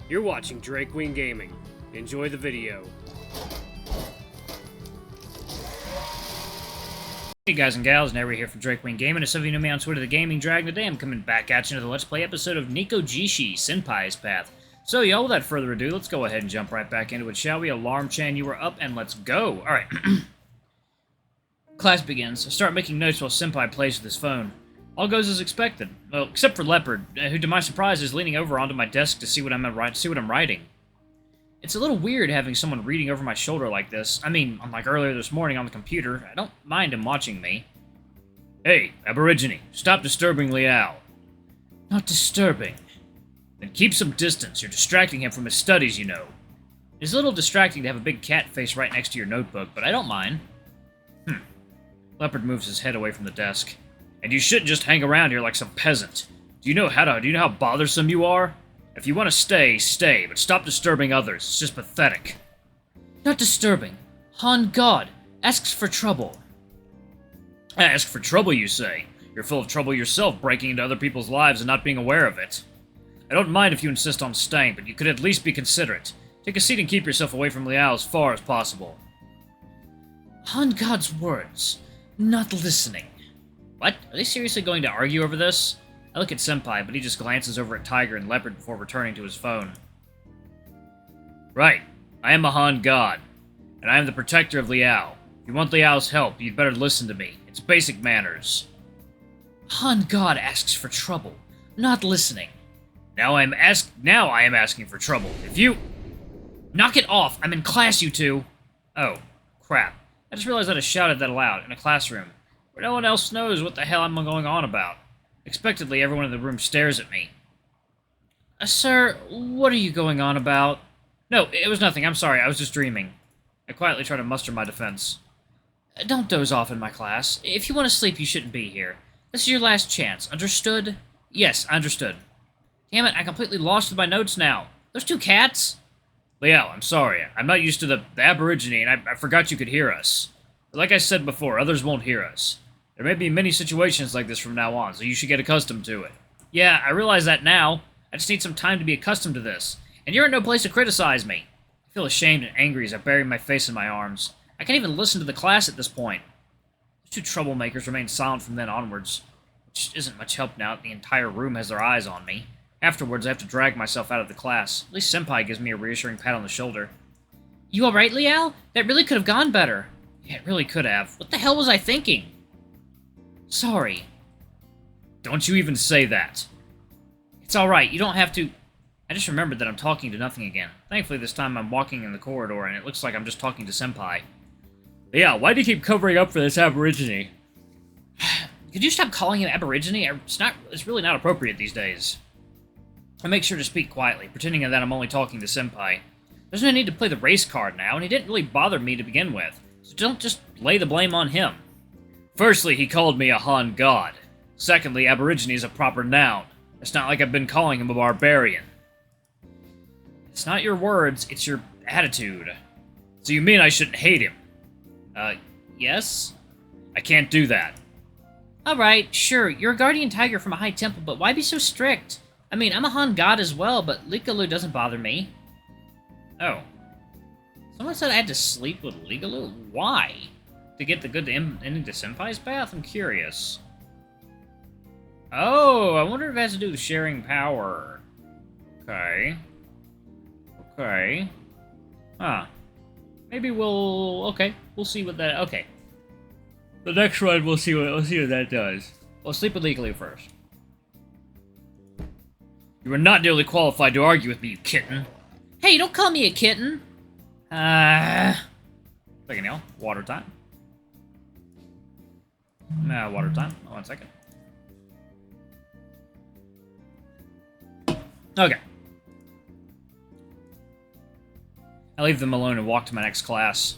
You're watching Drake Queen Gaming. Enjoy the video. Hey guys and gals, Never here from Drake Queen Gaming. As some of you know me on Twitter, the Gaming Dragon. Today I'm coming back at you another Let's Play episode of Nekojishi, Senpai's Path. So y'all, without further ado, let's go ahead and jump right back into it, shall we? Alarm Chan, you are up, and let's go! Alright. Class begins. I start making notes while Senpai plays with his phone. All goes as expected. Well, except for Leopard, who to my surprise is leaning over onto my desk to see what I'm writing. It's a little weird having someone reading over my shoulder like this. I mean, unlike earlier this morning on the computer, I don't mind him watching me. Hey, Aborigine, stop disturbing Liao. Not disturbing. Then keep some distance. You're distracting him from his studies, you know. It's a little distracting to have a big cat face right next to your notebook, but I don't mind. Leopard moves his head away from the desk. And you shouldn't just hang around here like some peasant. Do you know how bothersome you are? If you want to stay, stay, but stop disturbing others. It's just pathetic. Not disturbing. Han God asks for trouble. Ask for trouble, you say? You're full of trouble yourself, breaking into other people's lives and not being aware of it. I don't mind if you insist on staying, but you could at least be considerate. Take a seat and keep yourself away from Liao as far as possible. Han God's words. Not listening. What? Are they seriously going to argue over this? I look at Senpai, but he just glances over at Tiger and Leopard before returning to his phone. Right. I am a Han God, and I am the protector of Liao. If you want Liao's help, you'd better listen to me. It's basic manners. Han God asks for trouble, not listening. Now I am asking for trouble. If you... Knock it off! I'm in class, you two! Oh, crap. I just realized that I shouted that aloud in a classroom, where no one else knows what the hell I'm going on about. Expectedly, everyone in the room stares at me. Sir, what are you going on about? No, it was nothing. I'm sorry. I was just dreaming. I quietly try to muster my defense. Don't doze off in my class. If you want to sleep, you shouldn't be here. This is your last chance. Understood? Yes, understood. Damn it, I completely lost my notes now. Those two cats? Liao, I'm sorry. I'm not used to the Aborigine, and I forgot you could hear us. But like I said before, others won't hear us. There may be many situations like this from now on, so you should get accustomed to it. Yeah, I realize that now. I just need some time to be accustomed to this. And you're in no place to criticize me. I feel ashamed and angry as I bury my face in my arms. I can't even listen to the class at this point. The two troublemakers remain silent from then onwards, which isn't much help now that the entire room has their eyes on me. Afterwards, I have to drag myself out of the class. At least Senpai gives me a reassuring pat on the shoulder. You alright, Liao? That really could have gone better. Yeah, it really could have. What the hell was I thinking? Sorry. Don't you even say that. It's alright, you don't have to... I just remembered that I'm talking to nothing again. Thankfully, this time I'm walking in the corridor, and it looks like I'm just talking to Senpai. Yeah, why do you keep covering up for this Aborigine? Could you stop calling him Aborigine? It's really not appropriate these days. I make sure to speak quietly, pretending that I'm only talking to Senpai. There's no need to play the race card now, and he didn't really bother me to begin with, so don't just lay the blame on him. Firstly, he called me a Han God. Secondly, Aborigine is a proper noun. It's not like I've been calling him a barbarian. It's not your words, it's your attitude. So you mean I shouldn't hate him? Yes? I can't do that. Alright, sure, you're a guardian tiger from a high temple, but why be so strict? I mean, I'm a Han God as well, but Ligalu doesn't bother me. Oh. Someone said I had to sleep with Ligalu? Why? To get the good ending to Senpai's Path? I'm curious. Oh, I wonder if it has to do with sharing power. Okay. Okay. Huh. Maybe we'll see what that... Okay. The next one, we'll see what that does. We'll sleep with Ligalu first. You are not nearly qualified to argue with me, you kitten. Hey, don't call me a kitten! Second, y'all. Water time. Water time. Oh, 1 second. Okay. I leave them alone and walk to my next class.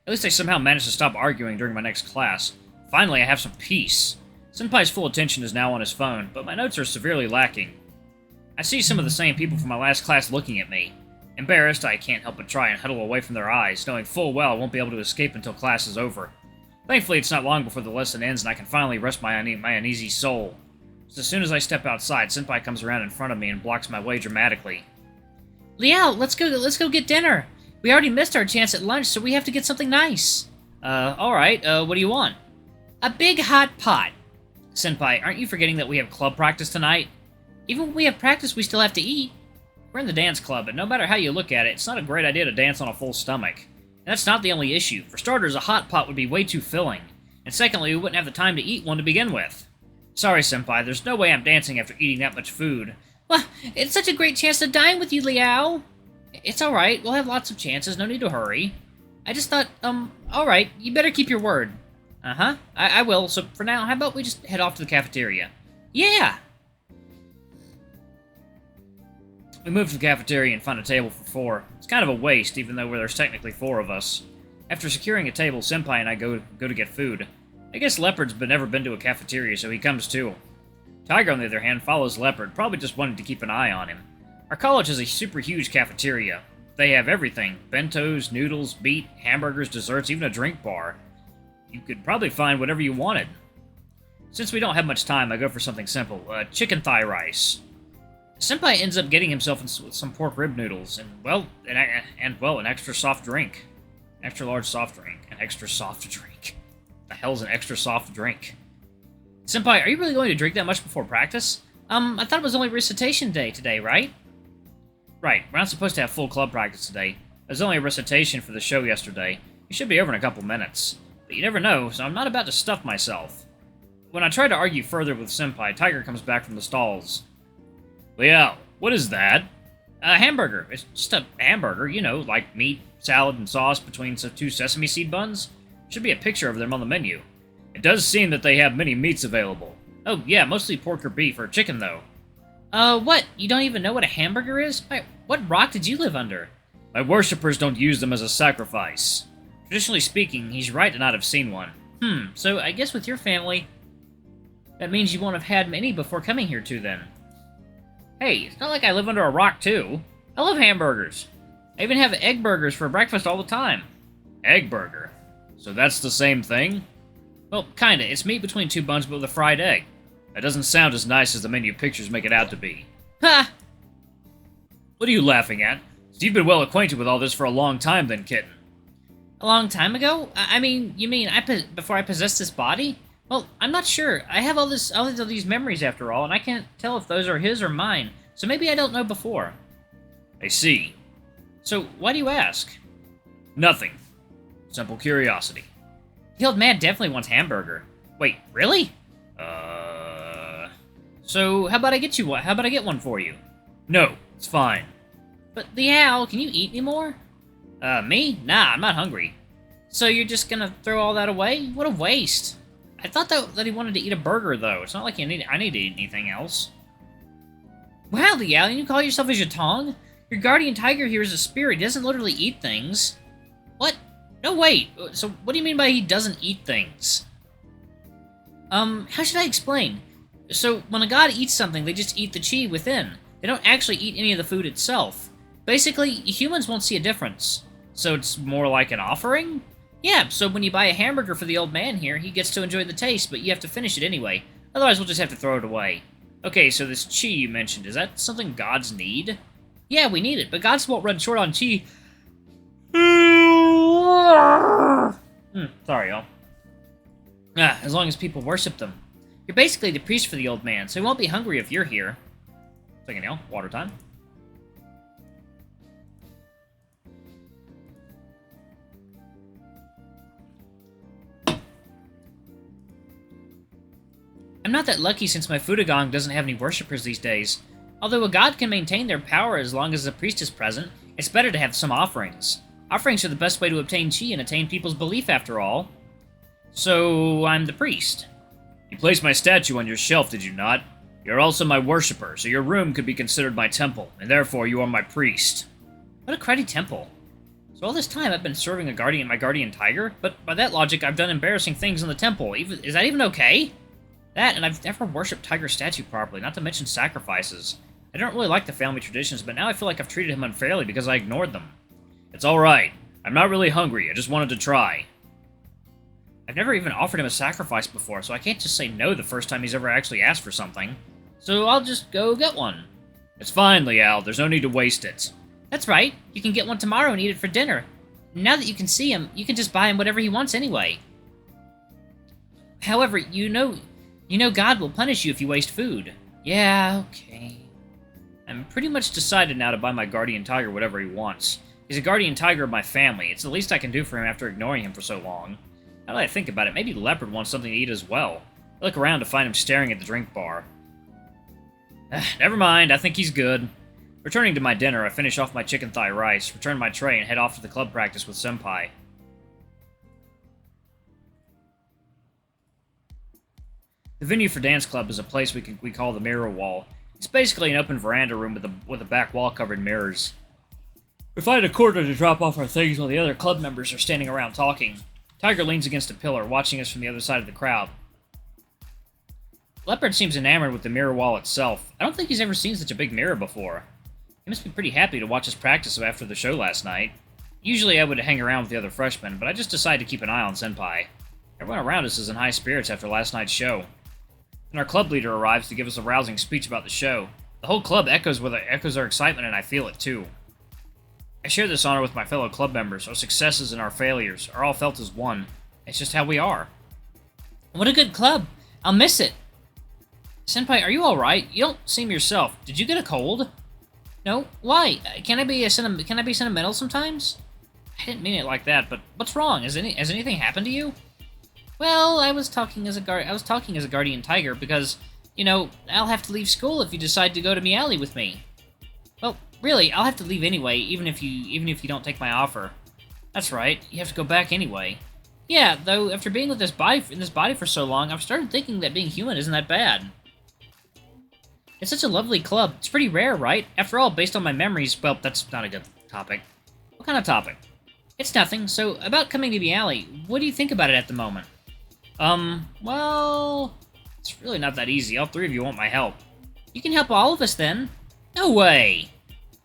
At least I somehow managed to stop arguing during my next class. Finally, I have some peace. Senpai's full attention is now on his phone, but my notes are severely lacking. I see some of the same people from my last class looking at me. Embarrassed, I can't help but try and huddle away from their eyes, knowing full well I won't be able to escape until class is over. Thankfully, it's not long before the lesson ends and I can finally rest my uneasy soul. So as soon as I step outside, Senpai comes around in front of me and blocks my way dramatically. Liao, let's go get dinner. We already missed our chance at lunch, so we have to get something nice. Alright, what do you want? A big hot pot. Senpai, aren't you forgetting that we have club practice tonight? Even when we have practice, we still have to eat. We're in the dance club, and no matter how you look at it, it's not a great idea to dance on a full stomach. And that's not the only issue. For starters, a hot pot would be way too filling. And secondly, we wouldn't have the time to eat one to begin with. Sorry, Senpai, there's no way I'm dancing after eating that much food. Well, it's such a great chance to dine with you, Liao. It's alright, we'll have lots of chances, no need to hurry. I just thought, alright, you better keep your word. Uh-huh, I will, so for now, how about we just head off to the cafeteria? Yeah! We move to the cafeteria and find a table for 4. It's kind of a waste, even though there's technically 4 of us. After securing a table, Senpai and I go to get food. I guess Leopard's never been to a cafeteria, so he comes too. Tiger, on the other hand, follows Leopard, probably just wanting to keep an eye on him. Our college has a super huge cafeteria. They have everything. Bentos, noodles, meat, hamburgers, desserts, even a drink bar. You could probably find whatever you wanted. Since we don't have much time, I go for something simple. Chicken thigh rice. Senpai ends up getting himself some pork rib noodles, and, well, an extra soft drink. An extra large soft drink. An extra soft drink. The hell's an extra soft drink? Senpai, are you really going to drink that much before practice? I thought it was only recitation day today, right? Right, we're not supposed to have full club practice today. There's only a recitation for the show yesterday. It should be over in a couple minutes. But you never know, so I'm not about to stuff myself. When I try to argue further with Senpai, Tiger comes back from the stalls. Liao, what is that? A hamburger. It's just a hamburger, you know, like meat, salad, and sauce between 2 sesame seed buns. Should be a picture of them on the menu. It does seem that they have many meats available. Oh, yeah, mostly pork or beef, or chicken, though. What? You don't even know what a hamburger is? What rock did you live under? My worshippers don't use them as a sacrifice. Traditionally speaking, he's right to not have seen one. So I guess with your family, that means you won't have had many before coming here too, then. Hey, it's not like I live under a rock, too. I love hamburgers. I even have egg burgers for breakfast all the time. Egg burger? So that's the same thing? Well, kinda. It's meat between 2 buns, but with a fried egg. That doesn't sound as nice as the menu pictures make it out to be. Ha! What are you laughing at? So you've been well acquainted with all this for a long time, then, kitten. A long time ago? I mean, you mean before I possessed this body? Well, I'm not sure. I have all these memories after all, and I can't tell if those are his or mine. So maybe I don't know before. I see. So why do you ask? Nothing. Simple curiosity. The old man definitely wants hamburger. Wait, really? So how about I get you one? How about I get one for you? No, it's fine. But Liao, can you eat any more? Me? Nah, I'm not hungry. So you're just gonna throw all that away? What a waste. I thought that he wanted to eat a burger, though. It's not like I need to eat anything else. Wow, Liao, you call yourself a Jatong? Your guardian tiger here is a spirit. He doesn't literally eat things. What? No, wait. So what do you mean by he doesn't eat things? How should I explain? So when a god eats something, they just eat the chi within. They don't actually eat any of the food itself. Basically, humans won't see a difference. So it's more like an offering? Yeah, so when you buy a hamburger for the old man here, he gets to enjoy the taste, but you have to finish it anyway. Otherwise, we'll just have to throw it away. Okay, so this chi you mentioned, is that something gods need? Yeah, we need it, but gods won't run short on chi. Sorry, y'all. As long as people worship them. You're basically the priest for the old man, so he won't be hungry if you're here. Second, y'all. Water time. I'm not that lucky since my Fudagong doesn't have any worshippers these days. Although a god can maintain their power as long as a priest is present, it's better to have some offerings. Offerings are the best way to obtain chi and attain people's belief after all. So, I'm the priest. You placed my statue on your shelf, did you not? You're also my worshipper, so your room could be considered my temple, and therefore you are my priest. What a cruddy temple. So all this time I've been serving my guardian tiger, but by that logic I've done embarrassing things in the temple. Is that even okay? That, and I've never worshipped Tiger statue properly, not to mention sacrifices. I don't really like the family traditions, but now I feel like I've treated him unfairly because I ignored them. It's alright. I'm not really hungry, I just wanted to try. I've never even offered him a sacrifice before, so I can't just say no the first time he's ever actually asked for something. So I'll just go get one. It's fine, Liao. There's no need to waste it. That's right. You can get one tomorrow and eat it for dinner. Now that you can see him, you can just buy him whatever he wants anyway. However, you know God will punish you if you waste food. Yeah, okay. I'm pretty much decided now to buy my guardian tiger whatever he wants. He's a guardian tiger of my family. It's the least I can do for him after ignoring him for so long. Now that I think about it, maybe Leopard wants something to eat as well. I look around to find him staring at the drink bar. Never mind, I think he's good. Returning to my dinner, I finish off my chicken thigh rice, return my tray, and head off to the club practice with Senpai. The venue for dance club is a place we call the Mirror Wall. It's basically an open veranda room with a back wall covered in mirrors. We find a corner to drop off our things while the other club members are standing around talking. Tiger leans against a pillar, watching us from the other side of the crowd. Leopard seems enamored with the mirror wall itself. I don't think he's ever seen such a big mirror before. He must be pretty happy to watch us practice after the show last night. Usually I would hang around with the other freshmen, but I just decided to keep an eye on Senpai. Everyone around us is in high spirits after last night's show. Then our club leader arrives to give us a rousing speech about the show. The whole club echoes our excitement, and I feel it too. I share this honor with my fellow club members. Our successes and our failures are all felt as one. It's just how we are. What a good club. I'll miss it. Senpai, are you alright? You don't seem yourself. Did you get a cold? No? Why? Can I be sentimental sometimes? I didn't mean it like that, but what's wrong? Has anything happened to you? Well, I was talking as a guardian tiger because, I'll have to leave school if you decide to go to Meowly with me. Well, really, I'll have to leave anyway, even if you don't take my offer. That's right, you have to go back anyway. Yeah, though after being with this body for so long, I've started thinking that being human isn't that bad. It's such a lovely club. It's pretty rare, right? After all, based on my memories, well, that's not a good topic. What kind of topic? It's nothing. So, about coming to Meowly, what do you think about it at the moment? Well, it's really not that easy. All three of you want my help. You can help all of us, then. No way!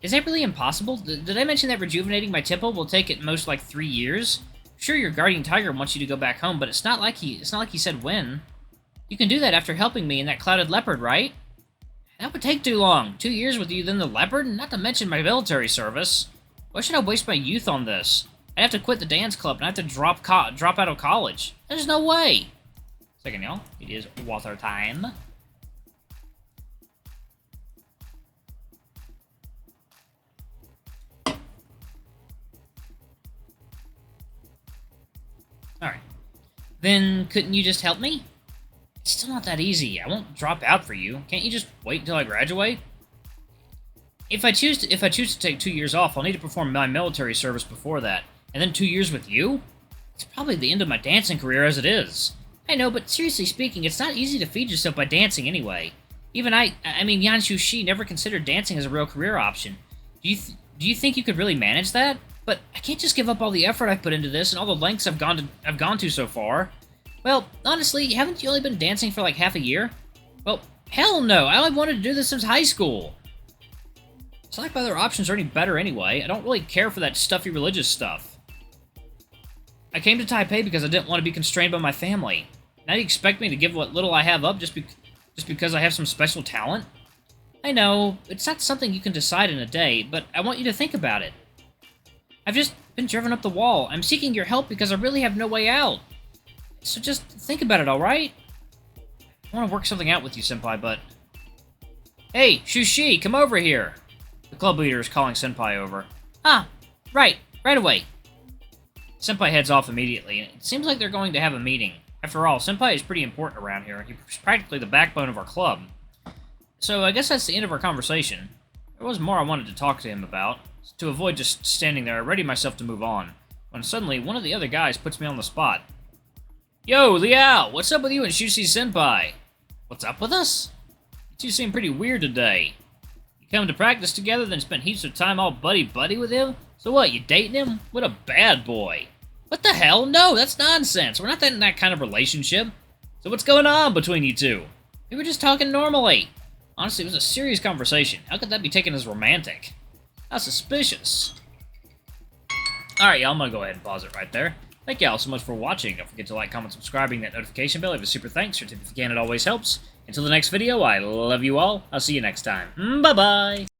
Is that really impossible? Did I mention that rejuvenating my temple will take at most like 3 years? Sure, your guardian tiger wants you to go back home, but it's not like he said when. You can do that after helping me and that clouded leopard, right? That would take too long. 2 years with you, then the leopard? Not to mention my military service. Why should I waste my youth on this? I'd have to quit the dance club and I have to drop out of college. There's no way. Second, y'all. It is water time. Alright. Then, couldn't you just help me? It's still not that easy. I won't drop out for you. Can't you just wait until I graduate? If I choose to take 2 years off, I'll need to perform my military service before that. And then 2 years with you? It's probably the end of my dancing career as it is. I know, but seriously speaking, it's not easy to feed yourself by dancing anyway. Even Yanshu Shi never considered dancing as a real career option. Do you think you could really manage that? But I can't just give up all the effort I've put into this and all the lengths I've gone to so far. Well, honestly, haven't you only been dancing for like half a year? Well, hell no, I only wanted to do this since high school. It's not like my other options are any better anyway. I don't really care for that stuffy religious stuff. I came to Taipei because I didn't want to be constrained by my family. Now you expect me to give what little I have up just because I have some special talent? I know, it's not something you can decide in a day, but I want you to think about it. I've just been driven up the wall. I'm seeking your help because I really have no way out. So just think about it, alright? I want to work something out with you, Senpai, but... Hey, Shushi, come over here! The club leader is calling Senpai over. Ah, right away. Senpai heads off immediately, and it seems like they're going to have a meeting. After all, Senpai is pretty important around here. He's practically the backbone of our club. So I guess that's the end of our conversation. There was more I wanted to talk to him about. To avoid just standing there, I ready myself to move on, when suddenly one of the other guys puts me on the spot. Yo, Liao, what's up with you and Shushi Senpai? What's up with us? You two seem pretty weird today. You come to practice together, then spend heaps of time all buddy-buddy with him? So what, you dating him? What a bad boy. What the hell? No, that's nonsense. We're not in that kind of relationship. So what's going on between you two? We were just talking normally. Honestly, it was a serious conversation. How could that be taken as romantic? How suspicious. Alright, y'all, I'm gonna go ahead and pause it right there. Thank you all so much for watching. Don't forget to like, comment, subscribing, that notification bell. Leave a super thanks or tip if you can, it always helps. Until the next video, I love you all. I'll see you next time. Bye-bye!